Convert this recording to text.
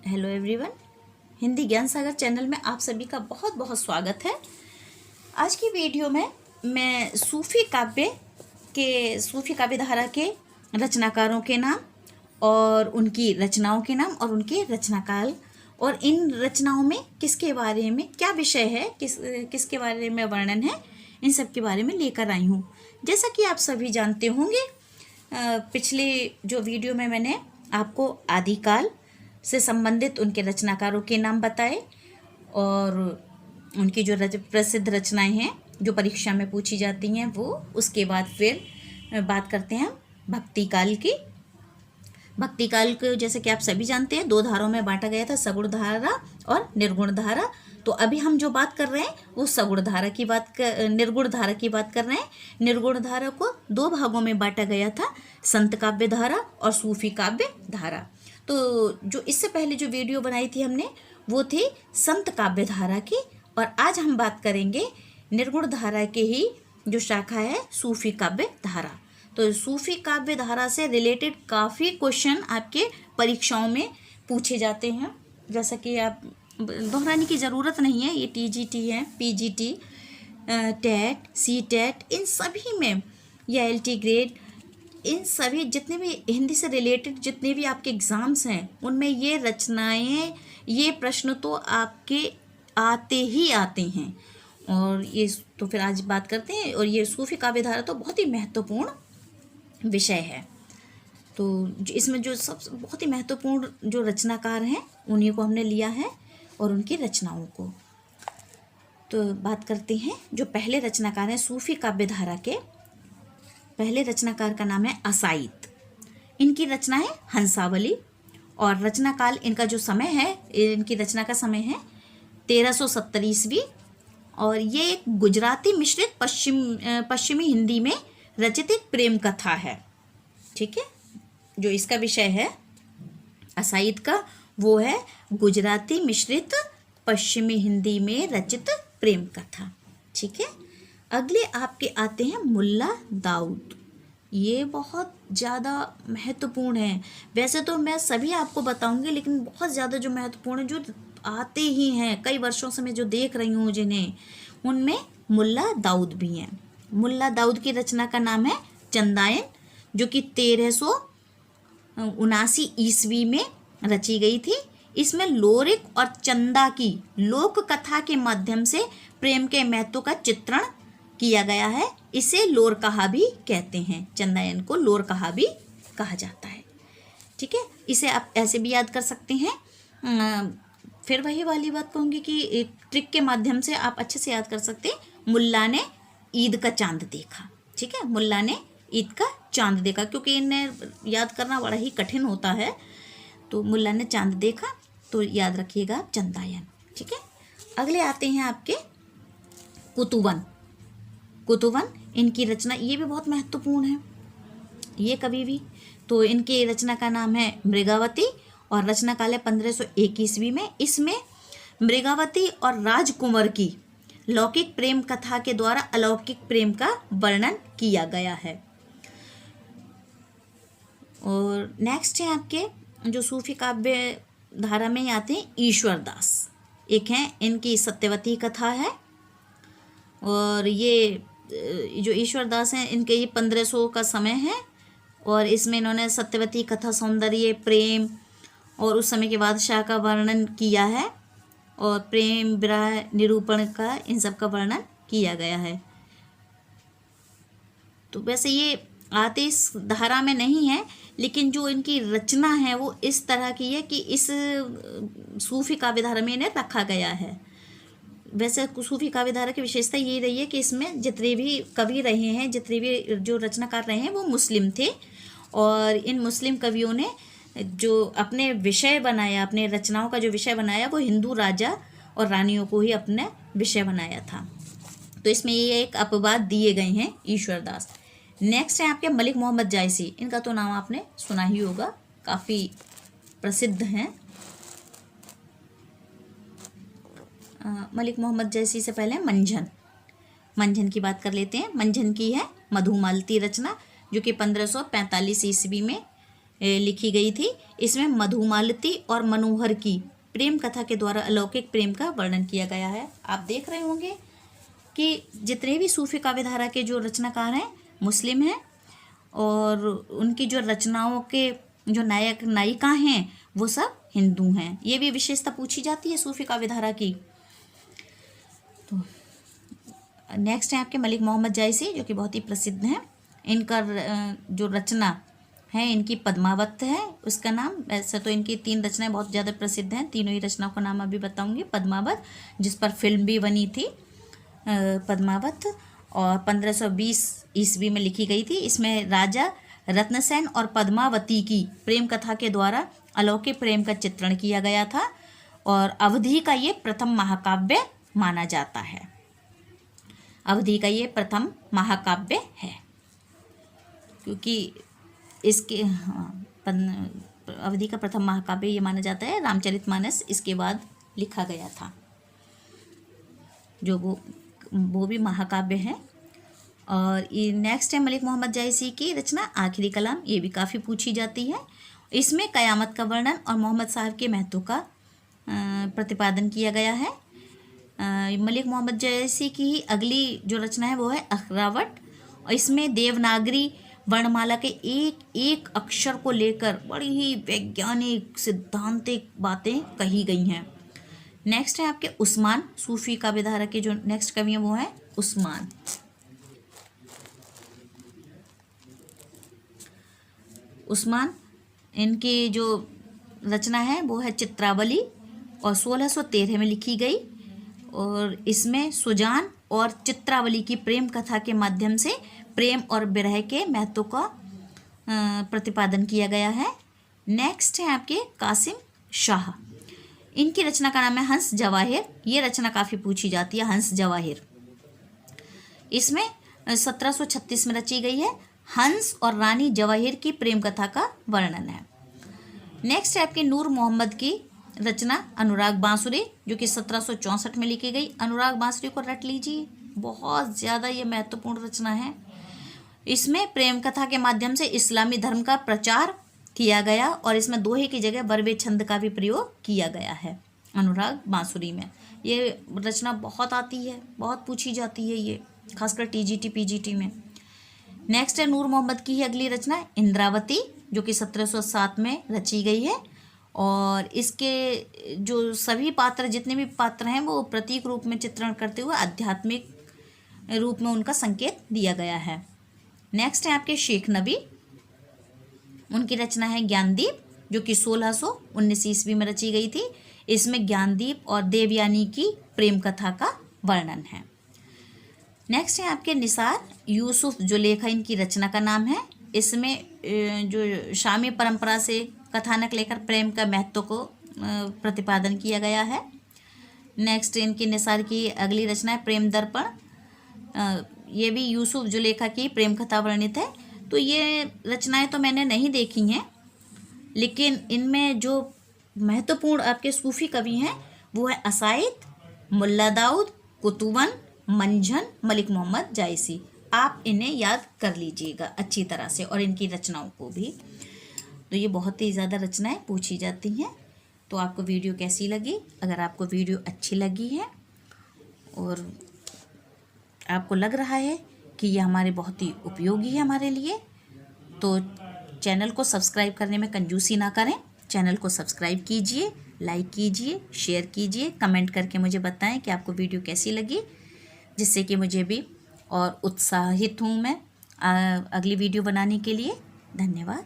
Hello everyone, Hindi ज्ञान सागर channel में आप सभी का बहुत बहुत स्वागत है। आज की वीडियो में मैं सूफी काव्य धारा के रचनाकारों के नाम और उनकी रचनाओं के नाम और उनके रचनाकाल और इन रचनाओं में किसके बारे में क्या विषय है, किसके बारे में वर्णन है, इन सब के बारे में लेकर आई हूँ। जैसा कि आप सभी जानते होंगे, पिछले जो वीडियो में मैंने आपको आदिकाल से संबंधित उनके रचनाकारों के नाम बताए और उनकी जो प्रसिद्ध रचनाएं हैं जो परीक्षा में पूछी जाती हैं वो। उसके बाद फिर बात करते हैं भक्ति काल की। भक्ति काल को जैसे कि आप सभी जानते हैं 2 धारों में बांटा गया था, सगुण धारा और निर्गुण धारा। तो अभी हम जो बात कर रहे हैं वो निर्गुण धारा की बात कर रहे हैं। निर्गुण धारा को 2 भागों में बांटा गया था, संत काव्य धारा और सूफी काव्य धारा। तो जो इससे पहले जो वीडियो बनाई थी हमने वो थी संत काव्य धारा की, और आज हम बात करेंगे निर्गुण धारा के ही जो शाखा है सूफी काव्य धारा। तो सूफी काव्य धारा से रिलेटेड काफ़ी क्वेश्चन आपके परीक्षाओं में पूछे जाते हैं। जैसा कि आप दोहराने की ज़रूरत नहीं है, ये TGT है, PGT, टेट, CTET, इन सभी में, या LT ग्रेड, इन सभी जितने भी हिंदी से रिलेटेड जितने भी आपके एग्ज़ाम्स हैं उनमें ये रचनाएं, ये प्रश्न तो आपके आते ही आते हैं। और ये तो फिर आज बात करते हैं। और ये सूफी काव्य धारा तो बहुत ही महत्वपूर्ण विषय है। तो इसमें जो सब बहुत ही महत्वपूर्ण जो रचनाकार हैं उन्हीं को हमने लिया है और उनकी रचनाओं को। तो बात करते हैं जो पहले रचनाकार हैं सूफी काव्य धारा के। पहले रचनाकार का नाम है असाइद। इनकी रचना है हंसावली और रचना काल इनका जो समय है, इनकी रचना का समय है 1370 ईस्वी। और ये एक गुजराती मिश्रित पश्चिमी हिंदी में रचित एक प्रेम कथा है। ठीक है, जो इसका विषय है असाइद का वो है गुजराती मिश्रित पश्चिमी हिंदी में रचित प्रेम कथा। ठीक है, अगले आपके आते हैं मुल्ला दाऊद। ये बहुत ज़्यादा महत्वपूर्ण है। वैसे तो मैं सभी आपको बताऊंगी, लेकिन बहुत ज़्यादा जो महत्वपूर्ण जो आते ही हैं, कई वर्षों से मैं जो देख रही हूँ जिन्हें, उनमें मुल्ला दाऊद भी हैं। मुल्ला दाऊद की रचना का नाम है चंदायन, जो कि 1379 ईस्वी में रची गई थी। इसमें लोरिक और चंदा की लोक कथा के माध्यम से प्रेम के महत्व का चित्रण किया गया है। इसे लोर कहा भी कहते हैं। चंदायन को लोर कहा भी कहा जाता है। ठीक है, इसे आप ऐसे भी याद कर सकते हैं। फिर वही वाली बात कहूँगी कि एक ट्रिक के माध्यम से आप अच्छे से याद कर सकते हैं। मुल्ला ने ईद का चांद देखा। ठीक है, मुल्ला ने ईद का चांद देखा, क्योंकि इन्हें याद करना बड़ा ही कठिन होता है। तो मुल्ला ने चांद देखा, तो याद रखिएगा चंदायन। ठीक है, अगले आते हैं आपके कुतुबन। इनकी रचना ये भी बहुत महत्वपूर्ण है, ये कभी भी। तो इनकी रचना का नाम है मृगावती और रचना काल है 1501 ईस्वी में। इसमें मृगावती और राजकुंवर की लौकिक प्रेम कथा के द्वारा अलौकिक प्रेम का वर्णन किया गया है। और नेक्स्ट है आपके जो सूफी काव्य धारा में आते हैं ईश्वर दास। एक है इनकी सत्यवती कथा है, और ये जो ईश्वर दास हैं इनके ये 1500 का समय है। और इसमें इन्होंने सत्यवती कथा, सौंदर्य, प्रेम और उस समय के बादशाह का वर्णन किया है, और प्रेम, विरह, निरूपण का, इन सब का वर्णन किया गया है। तो वैसे ये आते इस धारा में नहीं है, लेकिन जो इनकी रचना है वो इस तरह की है कि इस सूफी काव्य धारा में इन्हें रखा गया है। वैसे सूफी काव्य धारा की विशेषता ये रही है कि इसमें जितने भी कवि रहे हैं, जितने भी जो रचनाकार रहे हैं वो मुस्लिम थे। और इन मुस्लिम कवियों ने जो अपने विषय बनाया, अपने रचनाओं का जो विषय बनाया, वो हिंदू राजा और रानियों को ही अपने विषय बनाया था। तो इसमें ये एक अपवाद दिए गए हैं ईश्वर दास। नेक्स्ट है आपके मलिक मोहम्मद जायसी। इनका तो नाम आपने सुना ही होगा, काफ़ी प्रसिद्ध हैं। मलिक मोहम्मद जायसी से पहले मंझन की बात कर लेते हैं। मंझन की है मधुमालती रचना, जो कि 1545 ईस्वी में लिखी गई थी। इसमें मधुमालती और मनोहर की प्रेम कथा के द्वारा अलौकिक प्रेम का वर्णन किया गया है। आप देख रहे होंगे कि जितने भी सूफी काव्यधारा के जो रचनाकार हैं मुस्लिम हैं, और उनकी जो रचनाओं के जो नायक नायिका हैं वो सब हिंदू हैं। ये भी विशेषता पूछी जाती है सूफी काव्यधारा की। तो नेक्स्ट है आपके मलिक मोहम्मद जायसी, जो कि बहुत ही प्रसिद्ध हैं। इनका जो रचना है इनकी पद्मावत है उसका नाम। वैसे तो इनकी 3 रचनाएं बहुत ज़्यादा प्रसिद्ध हैं, तीनों ही रचनाओं का नाम अभी बताऊंगी। पद्मावत, जिस पर फिल्म भी बनी थी पद्मावत, और 1520 ईस्वी में लिखी गई थी। इसमें राजा रत्नसेन और पद्मावती की प्रेम कथा के द्वारा अलौकिक प्रेम का चित्रण किया गया था, और अवधि का ये प्रथम महाकाव्य माना जाता है। अवधि का ये प्रथम महाकाव्य है, क्योंकि इसके अवधि का प्रथम महाकाव्य ये माना जाता है। रामचरितमानस इसके बाद लिखा गया था, जो वो भी महाकाव्य है। और ये नेक्स्ट है मलिक मोहम्मद जायसी की रचना आखिरी कलाम। ये भी काफ़ी पूछी जाती है। इसमें क़यामत का वर्णन और मोहम्मद साहब के महत्व का प्रतिपादन किया गया है। मलिक मोहम्मद जायसी की ही अगली जो रचना है वो है अखरावट, और इसमें देवनागरी वर्णमाला के एक एक अक्षर को लेकर बड़ी ही वैज्ञानिक सिद्धांतिक बातें कही गई हैं। नेक्स्ट है आपके उस्मान, सूफी काव्यधारा के जो नेक्स्ट कवि हैं वो है उस्मान। उस्मान, इनकी जो रचना है वो है चित्रावली, और 1613 में लिखी गई, और इसमें सुजान और चित्रावली की प्रेम कथा के माध्यम से प्रेम और विरह के महत्व का प्रतिपादन किया गया है। नेक्स्ट है आपके कासिम शाह। इनकी रचना का नाम है हंस जवाहिर। ये रचना काफ़ी पूछी जाती है, हंस जवाहिर। इसमें 1736 में रची गई है। हंस और रानी जवाहिर की प्रेम कथा का वर्णन है। नेक्स्ट है आपकी नूर मोहम्मद की रचना अनुराग बांसुरी, जो कि 1764 में लिखी गई। अनुराग बांसुरी को रट लीजिए, बहुत ज़्यादा ये महत्वपूर्ण रचना है। इसमें प्रेम कथा के माध्यम से इस्लामी धर्म का प्रचार किया गया, और इसमें दोहे की जगह बरवे छंद का भी प्रयोग किया गया है अनुराग बांसुरी में। ये रचना बहुत आती है, बहुत पूछी जाती है ये, खासकर टीजीटी पीजीटी में। नेक्स्ट है नूर मोहम्मद की ही अगली रचना इंद्रावती, जो कि 1707 में रची गई है, और इसके जो सभी पात्र जितने भी पात्र हैं वो प्रतीक रूप में चित्रण करते हुए आध्यात्मिक रूप में उनका संकेत दिया गया है। नेक्स्ट है आपके शेख नबी। उनकी रचना है ज्ञानदीप, जो कि 1619 ईस्वी में रची गई थी। इसमें ज्ञानदीप और देवयानी की प्रेम कथा का वर्णन है। नेक्स्ट है आपके निसार यूसुफ जुलेखा, इनकी रचना का नाम है। इसमें जो शामी परंपरा से कथानक लेकर प्रेम का महत्व को प्रतिपादन किया गया है। नेक्स्ट इनकी निसार की अगली रचना है प्रेम दर्पण। ये भी यूसुफ जुलेखा की प्रेम कथा वर्णित है। तो ये रचनाएं तो मैंने नहीं देखी हैं, लेकिन इनमें जो महत्वपूर्ण आपके सूफी कवि हैं वो है असाइद, मुल्ला दाऊद, कुतुबन, मंझन, मलिक मोहम्मद जायसी। आप इन्हें याद कर लीजिएगा अच्छी तरह से, और इनकी रचनाओं को भी। तो ये बहुत ही ज़्यादा रचनाएं पूछी जाती हैं। तो आपको वीडियो कैसी लगी? अगर आपको वीडियो अच्छी लगी है और आपको लग रहा है कि ये हमारे बहुत ही उपयोगी है हमारे लिए, तो चैनल को सब्सक्राइब करने में कंजूसी ना करें। चैनल को सब्सक्राइब कीजिए, लाइक कीजिए, शेयर कीजिए, कमेंट करके मुझे बताएं कि आपको वीडियो कैसी लगी, जिससे कि मुझे भी और उत्साहित हूँ मैं अगली वीडियो बनाने के लिए। धन्यवाद।